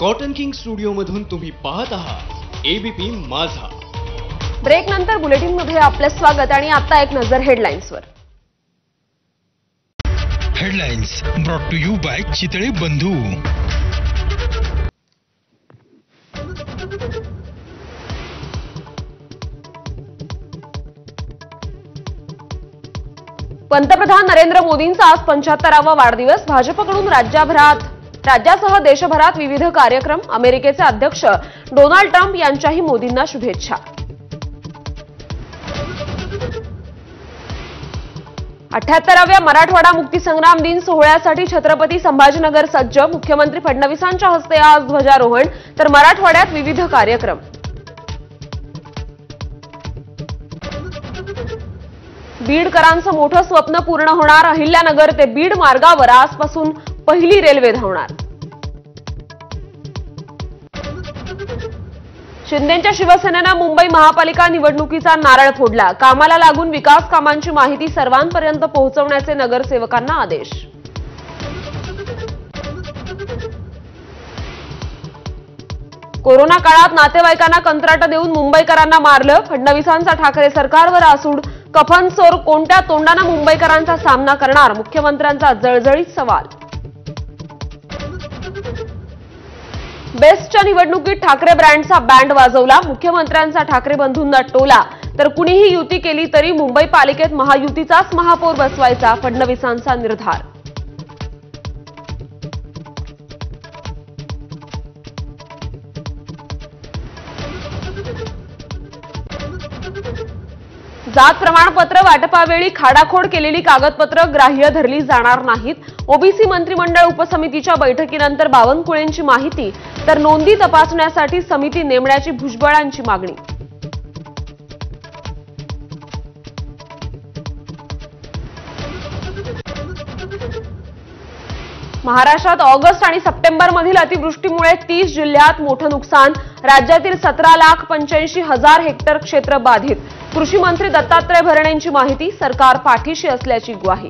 Cotton king studio मधून तुम्ही पाहत आहात एबीपी माझा। ब्रेक नंतर बुलेटिन मध्ये आपले स्वागत आणि आता एक नजर हेडलाईन्सवर। Headlines brought to you by Chitale Bandhu. पंतप्रधान नरेंद्र मोदींचा आज 75वा वाढदिवस। भाजपकडून राज्यासह देशभरात विविध कार्यक्रम। अमेरिकेचे अध्यक्ष डोनाल्ड ट्रम्प यांच्याही मोदींना शुभेच्छा। 78व्या मराठवाडा मुक्तीसंग्राम दिन सोहळ्यासाठी छत्रपती संभाजीनगर सज्ज। मुख्यमंत्री फडणवीसांच्या हस्ते आज ध्वजारोहण तर मराठवाड्यात विविध कार्यक्रम। बीडकरांचं मोठं स्वप्न पूर्ण होणार। अहिल्यानगर ते बीड मार्गावर आजपासून पहिली रेल्वे धावणार। शिंदेंच्या शिवसेनेनं मुंबई महापालिका निवडणुकीचा नारळ फोडला। कामाला लागून विकास कामांची माहिती सर्वांपर्यंत पोहोचवण्याचे नगरसेवकांना आदेश। कोरोना काळात नातेवाईकांना कंत्राट देऊन मुंबईकरांना मारलं। फडणवीसांचा ठाकरे सरकारवर आसूड। कफनचोर कोणत्या तोंडाने मुंबईकरांचा सामना करणार? मुख्यमंत्र्यांचा जळजळीत सवाल। बेस्टच्या निवडणुकीत ठाकरे ब्रँडचा बँड वाजवला। मुख्यमंत्र्यांचा ठाकरे बंधूंना टोला तर कुणीही युती केली तरी मुंबई पालिकेत महायुतीचाच महापौर बसवायचा फडणवीसांचा निर्धार। जात प्रमाणपत्र वाटपावेळी खाडाखोड केलेली कागदपत्र ग्राह्य धरली जाणार नाहीत। ओबीसी मंत्रिमंडळ उपसमितीच्या बैठकीनंतर बावनकुळेंची माहिती तर नोंदी तपासण्यासाठी समिती नेमण्याची भुजबळांची मागणी। महाराष्ट्रात ऑगस्ट आणि सप्टेंबरमधील अतिवृष्टीमुळे 30 जिल्ह्यात मोठं नुकसान। राज्यातील 17,85,000 हेक्टर क्षेत्र बाधित। कृषी मंत्री दत्तात्रय भरणेंची माहिती। सरकार पाठीशी असल्याची ग्वाही।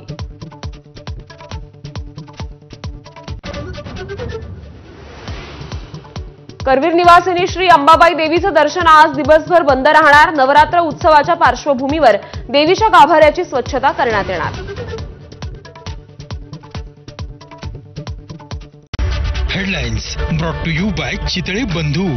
करवीर निवासिनी श्री अंबाबाई देवीचं दर्शन आज दिवसभर बंद राहणार। नवरात्र उत्सवाच्या पार्श्वभूमीवर देवीच्या गाभाऱ्याची स्वच्छता करण्यात येणार। Headlines brought to you by Chitale बंधू।